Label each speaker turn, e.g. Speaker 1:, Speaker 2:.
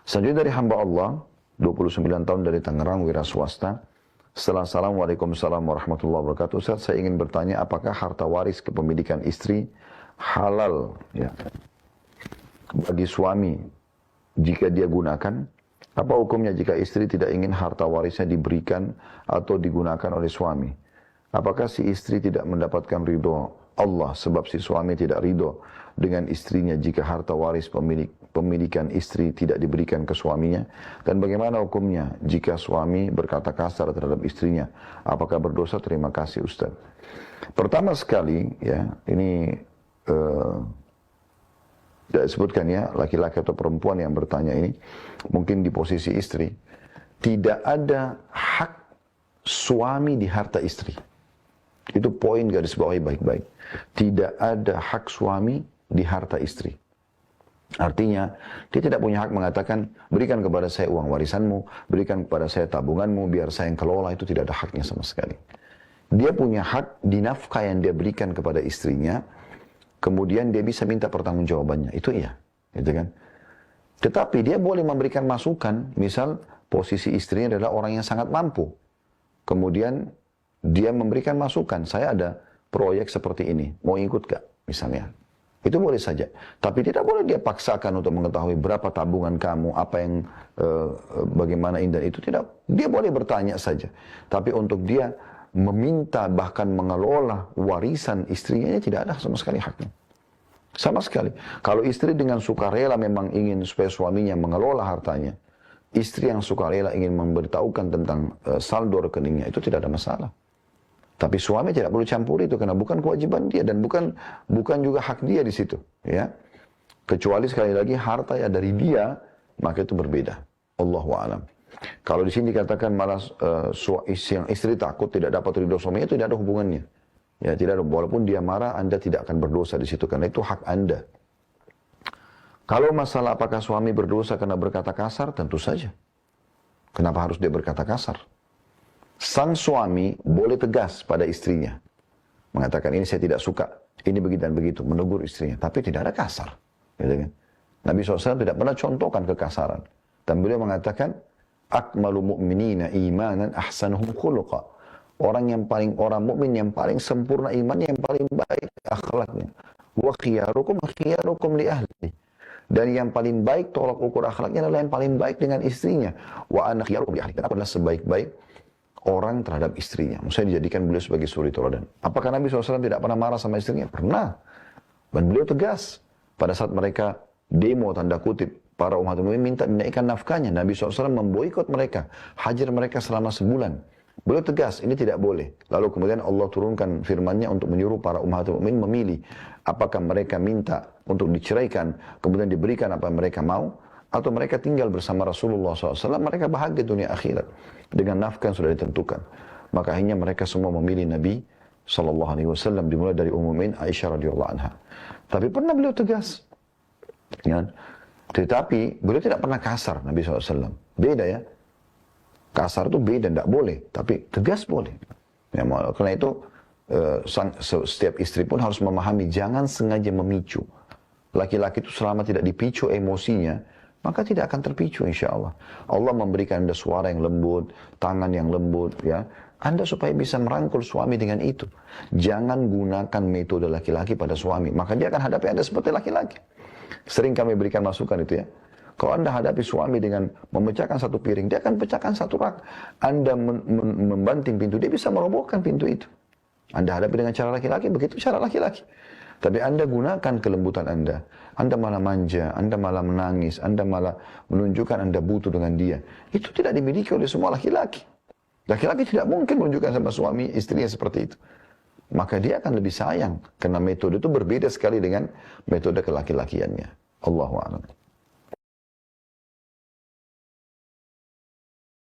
Speaker 1: Selanjutnya dari hamba Allah, 29 tahun dari Tangerang, wira swasta. Setelah Assalamualaikum warahmatullahi wabarakatuh. Ustaz, saya ingin bertanya, apakah harta waris kepemilikan istri halal ya bagi suami jika dia gunakan? Apa hukumnya jika istri tidak ingin harta warisnya diberikan atau digunakan oleh suami? Apakah si istri tidak mendapatkan ridho Allah sebab si suami tidak ridho dengan istrinya jika harta waris pemilikan istri tidak diberikan ke suaminya? Dan bagaimana hukumnya jika suami berkata kasar terhadap istrinya? Apakah berdosa? Terima kasih Ustaz. Pertama sekali ya, ini tidak disebutkan ya, laki-laki atau perempuan yang bertanya ini, mungkin di posisi istri, tidak ada hak suami di harta istri. Itu poin garis bawahi baik-baik. Tidak ada hak suami di harta istri. Artinya, dia tidak punya hak mengatakan, berikan kepada saya uang warisanmu, berikan kepada saya tabunganmu, biar saya yang kelola. Itu tidak ada haknya sama sekali. Dia punya hak di nafkah yang dia berikan kepada istrinya, kemudian dia bisa minta pertanggungjawabannya. Itu iya, gitu kan? Tetapi dia boleh memberikan masukan, misal posisi istrinya adalah orang yang sangat mampu. Kemudian dia memberikan masukan, saya ada proyek seperti ini, mau ikut gak? Misalnya. Itu boleh saja. Tapi tidak boleh dia paksakan untuk mengetahui berapa tabungan kamu, apa yang, bagaimana indah itu. Tidak. Dia boleh bertanya saja. Tapi untuk dia meminta bahkan mengelola warisan istrinya, tidak ada sama sekali haknya. Sama sekali. Kalau istri dengan sukarela memang ingin supaya suaminya mengelola hartanya, istri yang sukarela ingin memberitahukan tentang saldo rekeningnya, itu tidak ada masalah. Tapi suami tidak perlu campur itu karena bukan kewajiban dia dan bukan juga hak dia di situ, ya. Kecuali sekali lagi harta ya dari dia, maka itu berbeda. Allahu a'lam. Kalau di sini dikatakan malah yang istri takut tidak dapat ridho suaminya, itu tidak ada hubungannya. Ya, tidak ada. Walaupun dia marah, Anda tidak akan berdosa di situ karena itu hak Anda. Kalau masalah apakah suami berdosa karena berkata kasar, tentu saja. Kenapa harus dia berkata kasar? Sang suami boleh tegas pada istrinya. Mengatakan ini saya tidak suka, ini begitu dan begitu, menegur istrinya. Tapi tidak ada kasar. Gitu kan? Nabi SAW tidak pernah contohkan kekasaran. Dan beliau mengatakan, akmalu mu'minina imanan ahsanuhum khuluqa. Orang mukmin yang paling sempurna iman, yang paling baik akhlaknya. Wa khiyarukum li ahli. Dan yang paling baik tolak ukur akhlaknya adalah yang paling baik dengan istrinya. Wa ana khiyarukum li ahli. Dan aku adalah sebaik-baik orang terhadap istrinya. Maksudnya dijadikan beliau sebagai suri teladan. Apakah Nabi SAW tidak pernah marah sama istrinya? Pernah. Dan beliau tegas. Pada saat mereka demo tanda kutip, para umat muslimin minta dinaikkan nafkahnya. Nabi SAW memboikot mereka. Hajar mereka selama sebulan. Beliau tegas, ini tidak boleh. Lalu kemudian Allah turunkan firman-Nya untuk menyuruh para umat muslimin memilih. Apakah mereka minta untuk diceraikan, kemudian diberikan apa yang mereka mau, atau mereka tinggal bersama Rasulullah SAW, mereka bahagia dunia akhirat dengan nafkah yang sudah ditentukan. Maka akhirnya mereka semua memilih Nabi SAW, dimulai dari Ummumin Aisyah radhiyallahu anha. Tapi pernah beliau tegas, ya. Tetapi beliau tidak pernah kasar Nabi SAW. Beda ya, kasar itu beda, tidak boleh. Tapi tegas boleh. Ya, karena itu setiap istri pun harus memahami, jangan sengaja memicu. Laki-laki itu selama tidak dipicu emosinya, maka tidak akan terpicu insya Allah. Allah memberikan Anda suara yang lembut, tangan yang lembut, ya. Anda supaya bisa merangkul suami dengan itu. Jangan gunakan metode laki-laki pada suami. Maka dia akan hadapi Anda seperti laki-laki. Sering kami berikan masukan itu ya. Kalau Anda hadapi suami dengan memecahkan satu piring, dia akan pecahkan satu rak. Anda membanting pintu, dia bisa merobohkan pintu itu. Anda hadapi dengan cara laki-laki, begitu cara laki-laki. Tapi Anda gunakan kelembutan Anda. Anda malah manja, Anda malah menangis, Anda malah menunjukkan Anda butuh dengan dia. Itu tidak dimiliki oleh semua laki-laki. Laki-laki tidak mungkin menunjukkan sama suami istrinya seperti itu. Maka dia akan lebih sayang. Karena metode itu berbeda sekali dengan metode kelaki-lakiannya. Allahu a'lam.